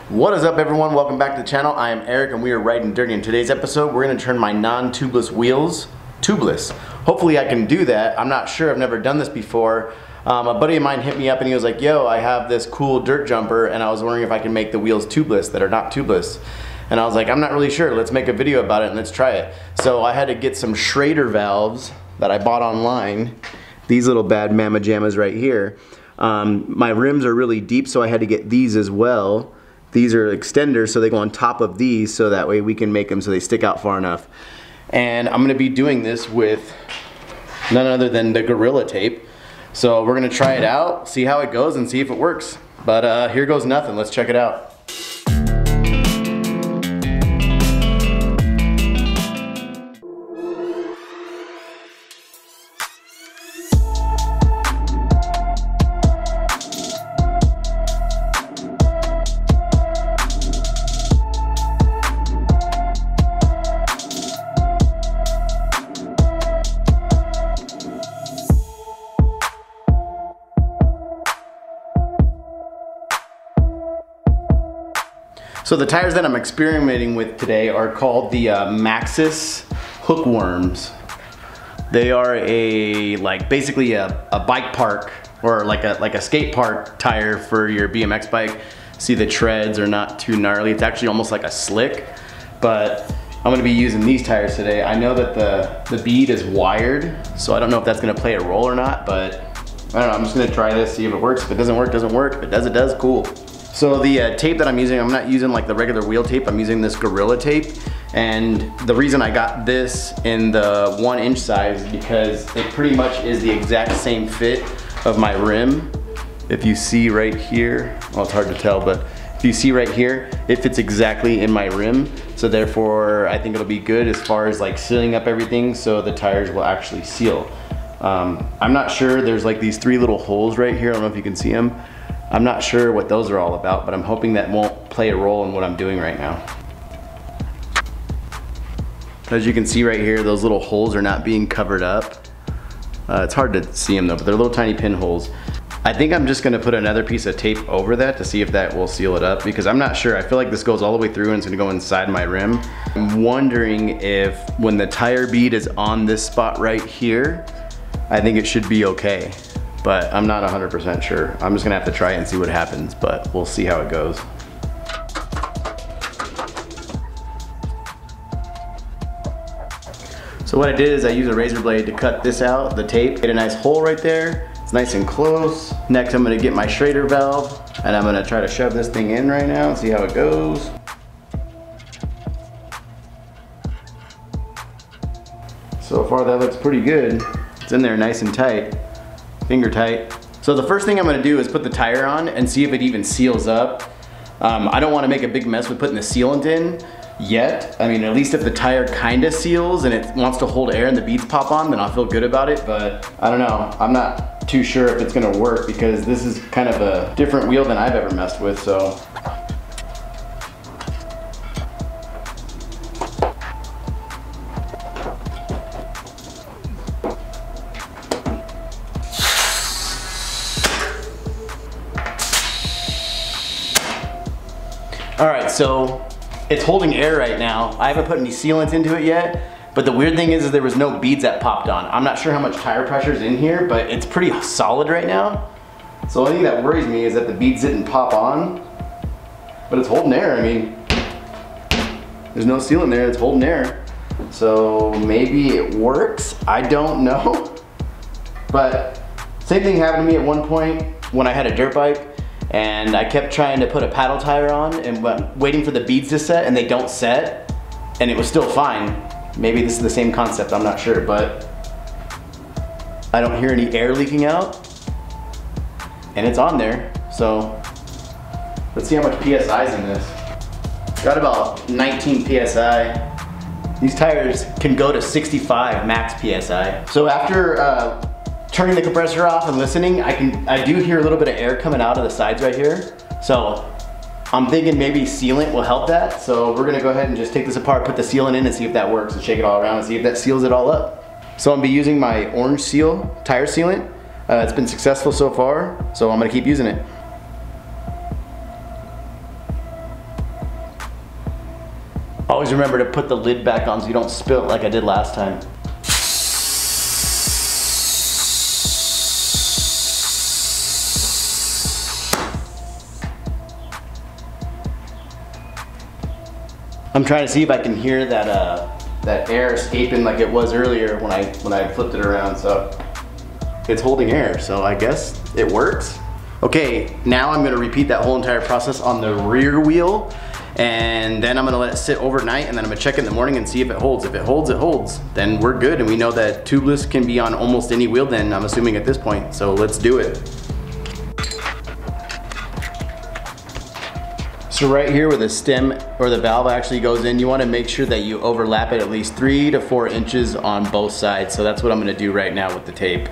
What is up, everyone? Welcome back to the channel. I am Eric and we are riding dirty. In today's episode, we're going to turn my non-tubeless wheels tubeless. Hopefully I can do that. I'm not sure. I've never done this before. A buddy of mine hit me up and he was like, yo, I have this cool dirt jumper and I was wondering if I can make the wheels tubeless that are not tubeless. And I was like, I'm not really sure. Let's make a video about it and let's try it. So I had to get some Schrader valves that I bought online. These little bad mamma jammas right here. My rims are really deep, so I had to get these as well. These are extenders, so they go on top of these, so that way we can make them so they stick out far enough. And I'm gonna be doing this with none other than the Gorilla tape. So we're gonna try it out, see how it goes, and see if it works. But here goes nothing. Let's check it out. So the tires that I'm experimenting with today are called the Maxxis hookworms. They are basically a bike park or like a skate park tire for your BMX bike. See, the treads are not too gnarly. It's actually almost like a slick, but I'm gonna be using these tires today. I know that the bead is wired, so I don't know if that's gonna play a role or not, but I don't know, I'm just gonna try this, see if it works. If it doesn't work, doesn't work. If it does, it does, cool. So the tape that I'm using, I'm not using like the regular wheel tape, I'm using this Gorilla tape. And the reason I got this in the 1-inch size is because it pretty much is the exact same fit of my rim. If you see right here, well, it's hard to tell, but if you see right here, it fits exactly in my rim. So therefore, I think it'll be good as far as like sealing up everything so the tires will actually seal. I'm not sure, there's like these 3 little holes right here, I don't know if you can see them. I'm not sure what those are all about, but I'm hoping that won't play a role in what I'm doing right now. As you can see right here, those little holes are not being covered up. It's hard to see them though, but they're little tiny pinholes. I think I'm just gonna put another piece of tape over that to see if that will seal it up, because I'm not sure. I feel like this goes all the way through and it's gonna go inside my rim. I'm wondering if when the tire bead is on this spot right here, I think it should be okay. But I'm not 100% sure. I'm just gonna have to try it and see what happens, but we'll see how it goes. So what I did is I used a razor blade to cut this out, the tape. Get a nice hole right there. It's nice and close. Next I'm gonna get my Schrader valve and I'm gonna try to shove this thing in right now and see how it goes. So far that looks pretty good. It's in there nice and tight. Finger tight. So the first thing I'm gonna do is put the tire on and see if it even seals up. I don't wanna make a big mess with putting the sealant in yet. I mean, at least if the tire kinda seals and it wants to hold air and the beads pop on, then I'll feel good about it, but I don't know. I'm not too sure if it's gonna work because this is kind of a different wheel than I've ever messed with, so. All right, so it's holding air right now. I haven't put any sealant into it yet, but the weird thing is there was no beads that popped on. I'm not sure how much tire pressure is in here, but it's pretty solid right now. So the only thing that worries me is that the beads didn't pop on, but it's holding air. I mean, there's no sealant there, it's holding air. So maybe it works, I don't know. But same thing happened to me at one point when I had a dirt bike. And I kept trying to put a paddle tire on and waiting for the beads to set and they don't set and it was still fine. Maybe this is the same concept, I'm not sure, but I don't hear any air leaking out and it's on there. So let's see how much PSI is in this. Got about 19 PSI. These tires can go to 65 max PSI. So after turning the compressor off and listening, I do hear a little bit of air coming out of the sides right here. So I'm thinking maybe sealant will help that. So we're gonna go ahead and just take this apart, put the sealant in and see if that works and shake it all around and see if that seals it all up. So I'm gonna be using my orange seal, tire sealant. It's been successful so far, so I'm gonna keep using it. Always remember to put the lid back on so you don't spill it like I did last time. I'm trying to see if I can hear that air escaping like it was earlier when I flipped it around. So it's holding air, so I guess it works. Okay, now I'm gonna repeat that whole entire process on the rear wheel, and then I'm gonna let it sit overnight, and then I'm gonna check it in the morning and see if it holds. If it holds, it holds. Then we're good, and we know that tubeless can be on almost any wheel then, I'm assuming at this point, so let's do it. So right here where the stem or the valve actually goes in, you wanna make sure that you overlap it at least 3 to 4 inches on both sides. So that's what I'm gonna do right now with the tape.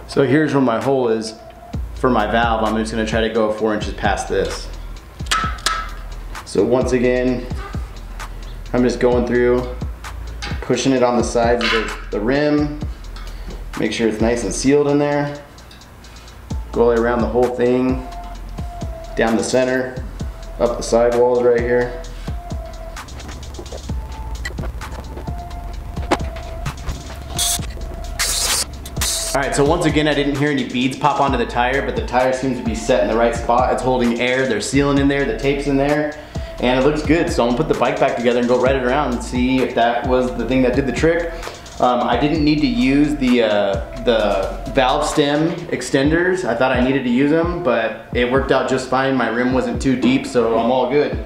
So here's where my hole is for my valve. I'm just gonna try to go 4 inches past this. So once again, I'm just going through, pushing it on the sides of the rim. Make sure it's nice and sealed in there. Go all the way around the whole thing, down the center, up the side walls right here. All right, so once again, I didn't hear any beads pop onto the tire, but the tire seems to be set in the right spot. It's holding air, there's sealant in there, the tape's in there, and it looks good. So I'm gonna put the bike back together and go ride it around and see if that was the thing that did the trick. I didn't need to use the valve stem extenders. I thought I needed to use them, but it worked out just fine. My rim wasn't too deep, so I'm all good.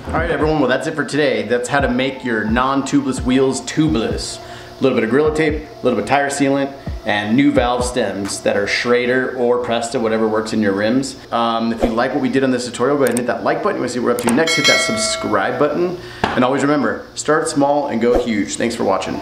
All right, everyone, well, that's it for today. That's how to make your non-tubeless wheels tubeless. A little bit of Gorilla Tape, a little bit of tire sealant, and new valve stems that are Schrader or Presta, whatever works in your rims. If you like what we did on this tutorial, go ahead and hit that like button. You want to see what we're up to next, hit that subscribe button. And always remember, start small and go huge. Thanks for watching.